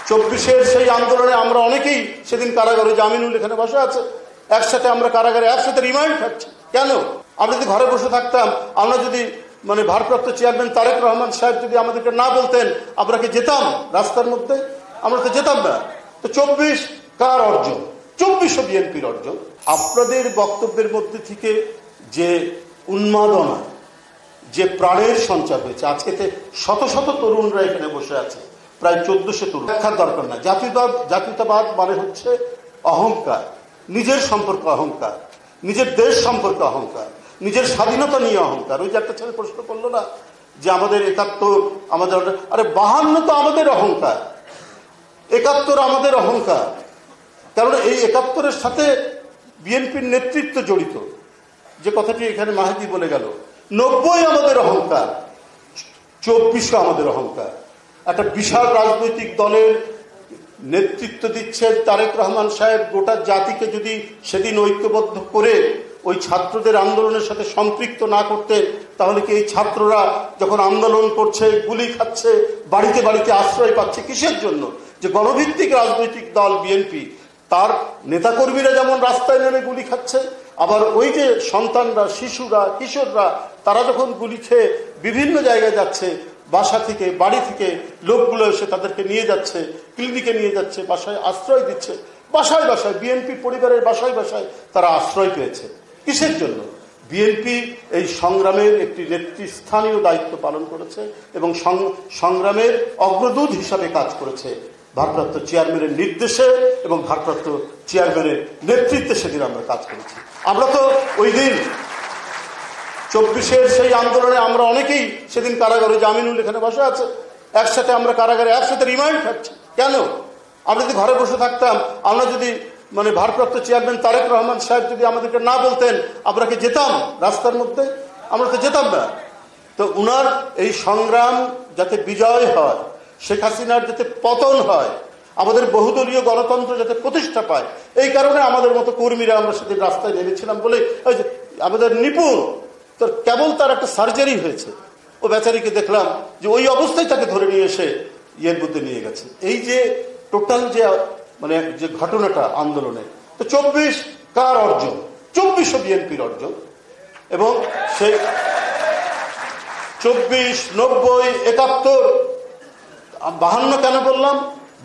24-এর সেই আন্দোলনে আমরা অনেকেই সেদিন কারাগারে, জামিনুল এখানে বসে আছে, একসাথে আমরা কারাগারে একসাথে রিমান্ড খাচ্ছি। কেন? আমরা যদি ঘরে বসে থাকতাম, আমরা যদি ভারপ্রাপ্ত চেয়ারম্যান তারেক রহমান সাহেব যদি আমাদেরকে না বলতেন, আমরা কি যেতাম রাস্তার মধ্যে? আমরা তো যেতাম না। তো 24 কার অর্জন? 24 বিএনপির অর্জন। আপনাদের বক্তব্যের মধ্যে থেকে যে উন্মাদনা, যে প্রাণের সঞ্চার হয়েছে, আজকেতে শত শত তরুণরা এখানে বসে আছে, প্রায় 1400 তরুণ। ব্যাখ্যার দরকার না। জাতীয়তাবাদ মানে হচ্ছে অহংকার, নিজের সম্পর্কে অহংকার, নিজের দেশ সম্পর্কে অহংকার, নিজের স্বাধীনতা নিয়ে অহংকার। ওই যে একটা ছেলে প্রশ্ন করলো না যে আমাদের 71, আমাদের, আরে 52 তো আমাদের অহংকার, 71 আমাদের অহংকার। কারণ এই 71-এর সাথে বিএনপির নেতৃত্ব জড়িত, যে কথাটি এখানে মাহেদি বলে গেল। 90 আমাদের অহংকার, 24 আমাদের অহংকার। একটা বিশাল রাজনৈতিক দলের নেতৃত্ব দিচ্ছেন তারেক রহমান সাহেব। গোটা জাতিকে যদি সেদিন ঐক্যবদ্ধ করে ওই ছাত্রদের আন্দোলনের সাথে সম্পৃক্ত না করতেন, তাহলে কি এই ছাত্ররা যখন আন্দোলন করছে, গুলি খাচ্ছে, বাড়িতে বাড়িতে আশ্রয় পাচ্ছে, কিসের জন্য? যে গণভিত্তিক রাজনৈতিক দল বিএনপি, তার নেতাকর্মীরা যেমন রাস্তায় নেমে গুলি খাচ্ছে, আবার ওই যে সন্তানরা, শিশুরা, কিশোররা, তারা যখন গুলি খেয়ে বিভিন্ন জায়গায় যাচ্ছে, বাসা থেকে, বাড়ি থেকে লোকগুলো এসে তাদেরকে নিয়ে যাচ্ছে, ক্লিনিকে নিয়ে যাচ্ছে, বাসায় আশ্রয় দিচ্ছে, বাসায় বাসায়, বিএনপি পরিবারের বাসায় বাসায় তারা আশ্রয় পেয়েছে। কিসের জন্য? বিএনপি এই সংগ্রামের একটি নেতৃস্থানীয় দায়িত্ব পালন করেছে এবং সংগ্রামের অগ্রদূত হিসাবে কাজ করেছে। ভারপ্রাপ্ত চেয়ারম্যানের নির্দেশে এবং ভারপ্রাপ্ত চেয়ারম্যানের নেতৃত্বে সেদিন আমরা কাজ করেছি। আমরা তো ওই দিন 24-এর সেই আন্দোলনে আমরা অনেকেই সেদিন কারাগারে, জামিনুল এখানে বসে আছে, একসাথে আমরা কারাগারে একসাথে রিমান্ড খাচ্ছি। কেন? আমরা যদি ঘরে বসে থাকতাম, আমরা যদি ভারপ্রাপ্ত চেয়ারম্যান তারেক রহমান সাহেব যদি আমাদেরকে না বলতেন, আমরা কি যেতাম রাস্তার মধ্যে? আমরা তো যেতাম না। তো উনার এই সংগ্রাম যাতে বিজয় হয়, শেখ হাসিনার যাতে পতন হয়, আমাদের বহুদলীয় গণতন্ত্র যাতে প্রতিষ্ঠা পায়, এই কারণে আমাদের মতো কর্মীরা আমরা সেদিন রাস্তায় নেমেছিলাম। বলে ওই যে আমাদের নিপুণ, তোর কেবল তার একটা সার্জারি হয়েছে, ও বেচারিকে দেখলাম যে ওই অবস্থায় তাকে ধরে নিয়ে এসে ইয়ের মধ্যে নিয়ে গেছে। এই যে টোটাল যে ঘটনাটা আন্দোলনে, তো 24 কার অর্জন? 24 বিএনপির অর্জন। এবং সেই 24, 90, 71, 52 কেন বললাম?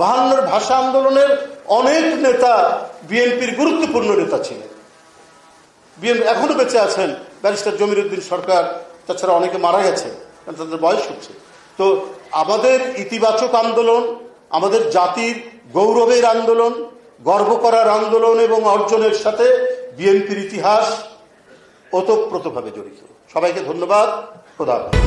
52-র ভাষা আন্দোলনের অনেক নেতা বিএনপির গুরুত্বপূর্ণ নেতা ছিলেন। বিএনপি এখনো বেঁচে আছেন, ব্যারিস্টার জমির উদ্দিন সরকার, তাছাড়া অনেকে মারা গেছে, তাদের বয়স হচ্ছে। তো আমাদের ইতিবাচক আন্দোলন, আমাদের জাতির গৌরবের আন্দোলন, গর্ব করার আন্দোলন এবং অর্জনের সাথে বিএনপির ইতিহাস ওতপ্রোতভাবে জড়িত। সবাইকে ধন্যবাদ। খোদা হাফেজ।